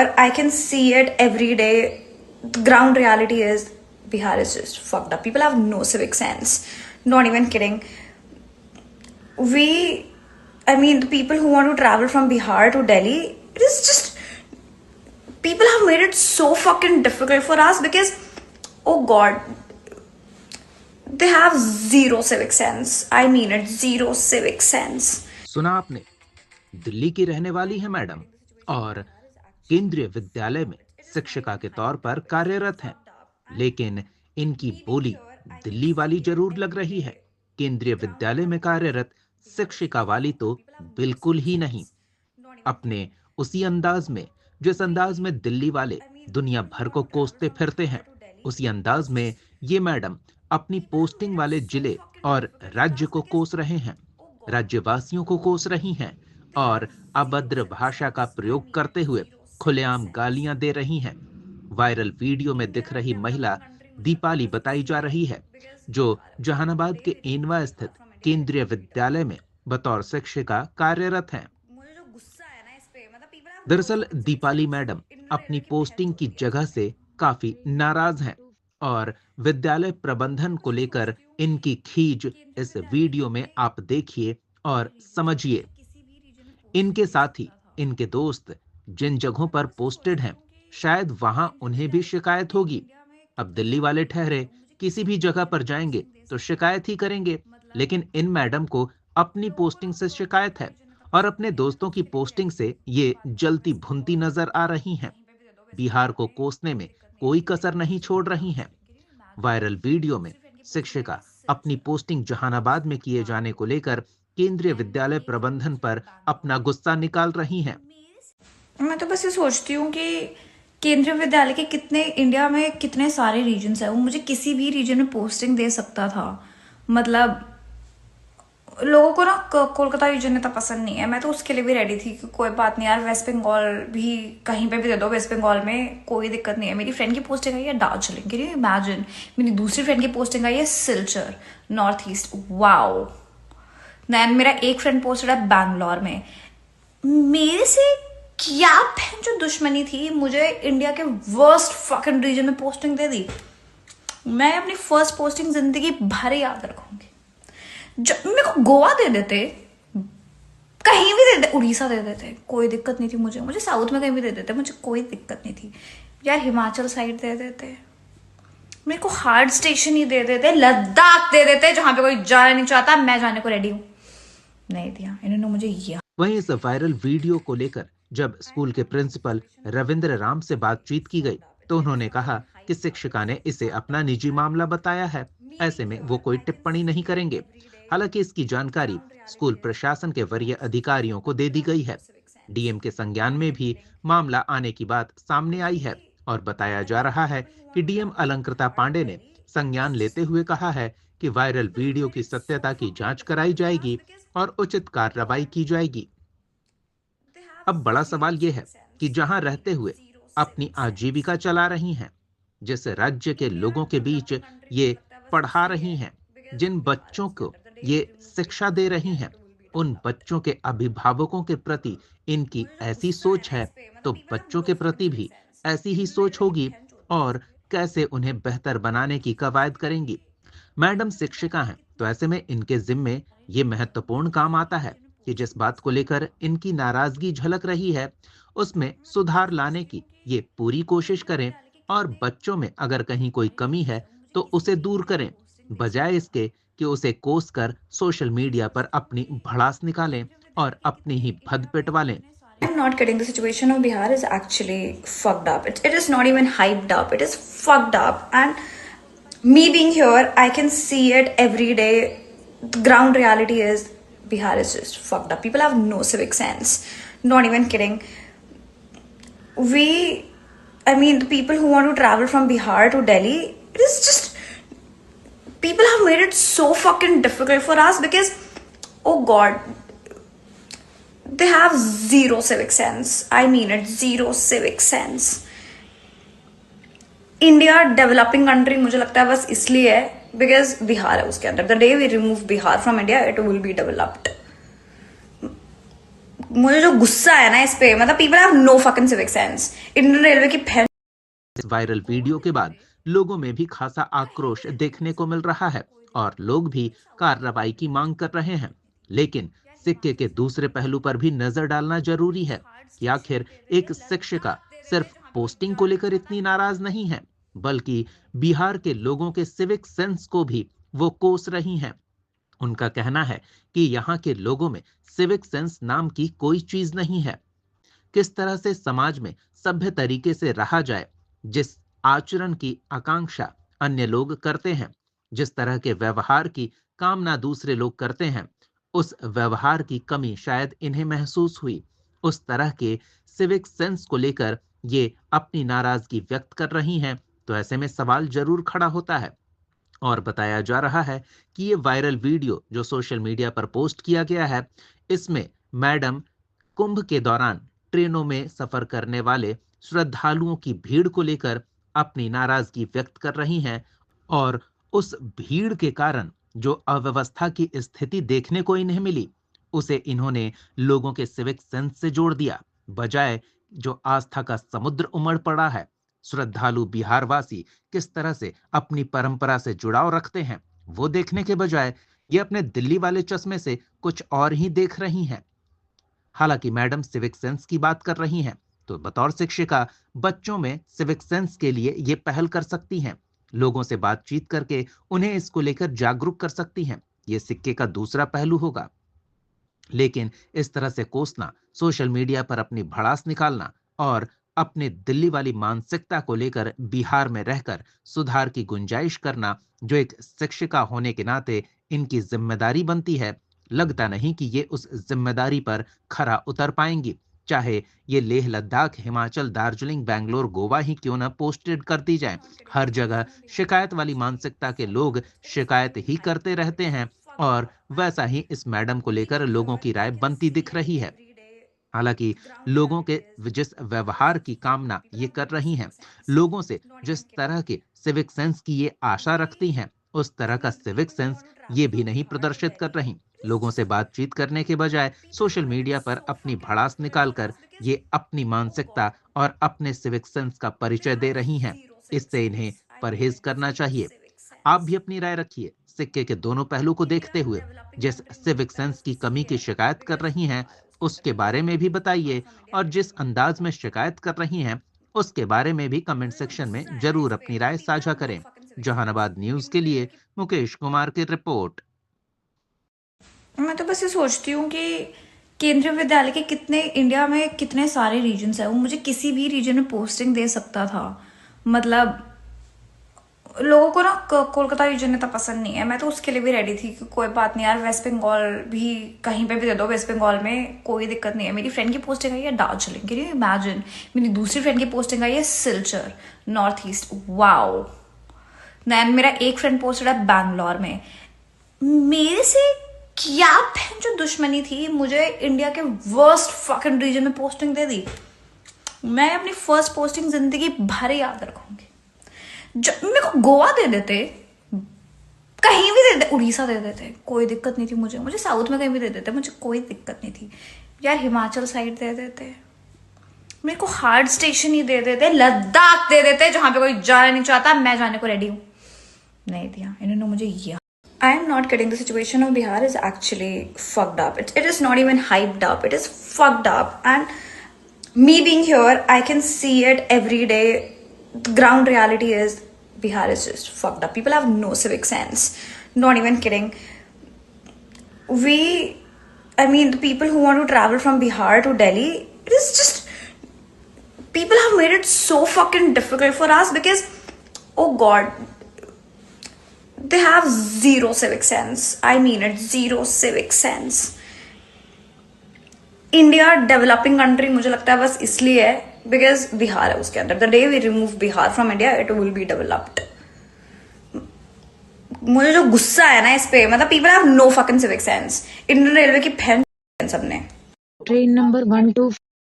here, I can see it every day. The ground reality is Bihar is just fucked up. People have no civic sense. Not even kidding. The people who want to travel from Bihar to Delhi, it is just, people have made it so fucking difficult for us because, oh God, they have zero civic sense. I mean it, zero civic sense. सुना आपने, दिल्ली की रहने वाली है madam और केंद्रीय विद्यालय में शिक्षिका के तौर पर कार्यरत हैं, लेकिन इनकी बोली दिल्ली वाली जरूर लग रही है। केंद्रीय विद्यालय में कार्यरत शिक्षिका वाली तो बिल्कुल ही नहीं। अपने उसी अंदाज में, जिस अंदाज में दिल्ली वाले दुनिया भर को कोसते फिरते हैं, उसी अंदाज में ये मैडम अपनी पोस्टिंग वाले जिले और राज्य को कोस रहे हैं, राज्यवासियों को कोस रही हैं और अभद्र भाषा का प्रयोग करते हुए खुलेआम गालियां दे रही हैं। वायरल वीडियो में दिख रही महिला दीपाली बताई जा रही है, जो जहानाबाद के एनवा स्थित केंद्रीय विद्यालय में बतौर शिक्षिका कार्यरत हैं। दरअसल दीपाली मैडम अपनी पोस्टिंग की जगह से काफी नाराज हैं और विद्यालय प्रबंधन को लेकर इनकी खीज इस वीडियो में आप देखिए और समझिए। इनके साथ ही इनके दोस्त जिन जगहों पर पोस्टेड हैं, शायद वहां उन्हें भी शिकायत होगी। अब दिल्ली वाले ठहरे किसी भी जगह पर जाएंगे तो शिकायत ही करेंगे, लेकिन इन मैडम को अपनी पोस्टिंग से शिकायत है और अपने दोस्तों की पोस्टिंग से ये जलती भुनती नजर आ रही हैं। बिहार को कोसने में कोई कसर नहीं छोड़ रही हैं। वायरल वीडियो में शिक्षिका अपनी पोस्टिंग जहानाबाद में किए जाने को लेकर केंद्रीय विद्यालय प्रबंधन पर अपना गुस्सा निकाल रही हैं। मैं तो बस ये सोचती हूँ कि केंद्रीय विद्यालय के कितने, इंडिया में कितने सारे रीजन्स हैं, वो मुझे किसी भी रीजन में पोस्टिंग दे सकता था। मतलब लोगों को ना कोलकाता रीजन इतना पसंद नहीं है, मैं तो उसके लिए भी रेडी थी कि कोई बात नहीं यार, वेस्ट बंगाल भी कहीं पे भी दे दो, वेस्ट बंगाल में कोई दिक्कत नहीं है। मेरी फ्रेंड की पोस्टिंग आई है दार्जिलिंग, कैन यू इमेजिन। मेरी दूसरी फ्रेंड की पोस्टिंग आई है Silchar, north east, wow. Then मेरा एक फ्रेंड पोस्टेड है बैंगलोर में। मेरे से क्या जो दुश्मनी थी, मुझे इंडिया के वर्स्ट फकिंग रीजन में पोस्टिंग दे दी। मैं अपनी फर्स्ट पोस्टिंग जिंदगी भर याद रखूंगी। मेरे को गोवा दे देते, कहीं भी दे देते, उड़ीसा दे देते, कोई दिक्कत नहीं थी मुझे साउथ में कहीं भी दे देते, मुझे कोई दिक्कत नहीं थी यार। हिमाचल साइड दे देते, मेरे को हार्ड स्टेशन ही दे देते, लद्दाख दे देते, जहां पे कोई जाना नहीं चाहता, मैं जाने को रेडी हूं। नहीं दिया इन्होंने मुझे ये। वहीं इस वायरल वीडियो को लेकर जब स्कूल के प्रिंसिपल रविंद्र राम से बातचीत की गई तो उन्होंने कहा कि शिक्षिका ने इसे अपना निजी मामला बताया है, ऐसे में वो कोई टिप्पणी नहीं करेंगे। हालांकि इसकी जानकारी स्कूल प्रशासन के वरीय अधिकारियों को दे दी गई है। डीएम के संज्ञान में भी मामला आने की बात सामने आई है और बताया जा रहा है कि डीएम अलंकृता पांडे ने संज्ञान लेते हुए कहा है कि वायरल वीडियो की सत्यता की जांच कराई जाएगी और उचित कार्रवाई की जाएगी। अब बड़ा सवाल यह है कि जहां रहते हुए अपनी आजीविका चला रही हैं, जिस राज्य के लोगों के बीच ये पढ़ा रही हैं, जिन बच्चों को ये शिक्षा दे रही हैं, उन बच्चों के अभिभावकों के प्रति इनकी ऐसी सोच है तो बच्चों के प्रति भी ऐसी ही सोच होगी और कैसे उन्हें बेहतर बनाने की कवायद करेंगी। मैडम शिक्षिका हैं तो ऐसे में इनके जिम्मे ये महत्वपूर्ण काम आता है कि जिस बात को लेकर इनकी नाराजगी झलक रही है उसमें सुधार लाने की ये पूरी कोशिश करें और बच्चों में अगर कहीं कोई कमी है तो उसे दूर करें, बजाय इसके कि उसे कोस कर सोशल मीडिया पर अपनी भड़ास निकालें और अपनी ही भद पिटवा लें। I'm not kidding. The situation of Bihar is actually fucked up. It is not even hyped up. It is fucked up. And me being here, I can see it every day. The ground reality is Bihar is just fucked up. People have no civic sense. Not even kidding. The people who want to travel from Bihar to Delhi, it is just, people have made it so fucking difficult for us because, oh God, they have zero civic sense. I mean it, zero civic sense. India developing country मुझे लगता है बस इसलिए है because Bihar है उसके अंदर। The day we remove Bihar from India it will be developed. मुझे जो गुस्सा है ना इस पे, मतलब people have no fucking civic sense. Indian railway की इस वायरल वीडियो के बाद लोगों में भी खासा आक्रोश देखने को मिल रहा है और लोग भी कार्रवाई की मांग कर रहे हैं। लेकिन सिक्के के दूसरे पहलू पर भी नजर डालना जरूरी है कि आखिर एक शिक्षिका सिर्फ पोस्टिंग को लेकर इतनी नाराज नहीं है, बल्कि बिहार के लोगों के सिविक सेंस को भी वो कोस रही हैं। उनका कहना है कि यहाँ के लोगों में सिविक सेंस नाम की कोई चीज नहीं है। किस तरह से समाज में सभ्य तरीके से रहा जाए, जिस आचरण की आकांक्षा अन्य लोग करते हैं, जिस तरह के व्यवहार की कामना दूसरे लोग करते हैं, उस व्यवहार की कमी शायद इन्हें महसूस हुई। उस तरह के सिविक सेंस को लेकर ये अपनी नाराजगी व्यक्त कर रही हैं। तो ऐसे में सवाल जरूर खड़ा होता है और बताया जा रहा है कि ये वायरल वीडियो जो सोशल मीडिया पर पोस्ट किया गया है, इसमें मैडम कुंभ के दौरान ट्रेनों में सफर करने वाले श्रद्धालुओं की भीड़ को लेकर अपनी नाराजगी व्यक्त कर रही हैं और उस भीड़ के कारण जो अव्यवस्था की स्थिति देखने को इन्हें मिली, उसे इन्होंने लोगों के सिविक सेंस से जोड़ दिया। बजाय जो आस्था का समुद्र उमड़ पड़ा है, श्रद्धालु बिहारवासी किस तरह से अपनी परंपरा से जुड़ाव रखते हैं, वो देखने के बजाय ये अपने दिल्ली वाले चश्मे से कुछ और ही देख रही हैं। हालांकि मैडम सिविक सेंस की बात कर रही हैं, तो बतौर शिक्षिका बच्चों में सिविक सेंस के लिए ये पहल कर सकती हैं। लोगों से बातचीत करके उन्हें इसको लेकर जागरूक कर सकती हैं। ये सिक्के का दूसरा पहलू होगा। लेकिन इस तरह से कोसना, सोशल मीडिया पर अपनी भड़ास निकालना और अपने दिल्ली वाली मानसिकता को लेकर बिहार में रहकर सुधार की गुंजाइश करना, जो एक शिक्षिका होने के नाते इनकी जिम्मेदारी बनती है, लगता नहीं कि ये उस जिम्मेदारी पर खरा उतर पाएंगी। चाहे ये लेह लद्दाख, हिमाचल, दार्जिलिंग, बैंगलोर, गोवा ही क्यों ना पोस्टेड कर दी जाए, हर जगह शिकायत वाली मानसिकता के लोग शिकायत ही करते रहते हैं और वैसा ही इस मैडम को लेकर लोगों की राय बनती दिख रही है। हालांकि लोगों के जिस व्यवहार की कामना ये कर रही हैं, लोगों से जिस तरह के सिविक सेंस की ये आशा रखती हैं, उस तरह का सिविक सेंस ये भी नहीं प्रदर्शित कर रही। लोगों से बातचीत करने के बजाय सोशल मीडिया पर अपनी भड़ास निकालकर ये अपनी मानसिकता और अपने सिविक सेंस का परिचय दे रही हैं। इससे इन्हें परहेज करना चाहिए। आप भी अपनी राय रखिए। सिक्के के दोनों पहलू को देखते हुए जिस सिविक सेंस की कमी की शिकायत कर रही हैं, उसके बारे में भी बताइए और जिस अंदाज में शिकायत कर रही हैं, उसके बारे में भी कमेंट सेक्शन में जरूर अपनी राय साझा करें। जहानाबाद न्यूज के लिए मुकेश कुमार की रिपोर्ट। मैं तो बस ये सोचती हूँ कि केंद्रीय विद्यालय के कितने इंडिया में कितने सारे रीजन्स हैं, वो मुझे किसी भी रीजन में पोस्टिंग दे सकता था। मतलब लोगों को ना कोलकाता रीजन इतना पसंद नहीं है। मैं तो उसके लिए भी रेडी थी कि कोई बात नहीं यार, वेस्ट बंगाल भी कहीं पे भी दे दो, वेस्ट बंगाल में कोई दिक्कत नहीं है। मेरी फ्रेंड की पोस्टिंग आई है दार्जिलिंग, कैन यू इमेजिन। मेरी दूसरी फ्रेंड की पोस्टिंग आई है Silchar, north east, wow. Then मेरा एक फ्रेंड पोस्टेड है बैंगलोर में। मेरे से क्या बहन जो दुश्मनी थी, मुझे इंडिया के वर्स्ट फकिंग रीजन में पोस्टिंग दे दी। मैं अपनी फर्स्ट पोस्टिंग जिंदगी भर याद रखूंगी। मेरे को गोवा दे देते, कहीं भी दे देते, उड़ीसा दे देते, कोई दिक्कत नहीं थी मुझे साउथ में कहीं भी दे देते, मुझे कोई दिक्कत नहीं थी यार। हिमाचल साइड दे देते, मेरे को हार्ड स्टेशन ही दे देते, लद्दाख दे देते जहां पे कोई जाना नहीं चाहता, मैं जाने को रेडी हूं। नहीं दिया इन्होंने मुझे ये। I am not kidding. The situation of Bihar is actually fucked up. It is not even hyped up. It is fucked up. And me being here, I can see it every day. The ground reality is Bihar is just fucked up. People have no civic sense. Not even kidding. The people who want to travel from Bihar to Delhi, it is just, people have made it so fucking difficult for us because, oh God, they have zero civic sense. I mean it, zero civic sense. India developing country मुझे लगता है बस इसलिए है because Bihar है उसके अंदर। The day we remove Bihar from India, it will be developed. मुझे जो गुस्सा है ना इस पे, मतलब people have no fucking civic sense. Indian railway की बहन सबने। Train number 125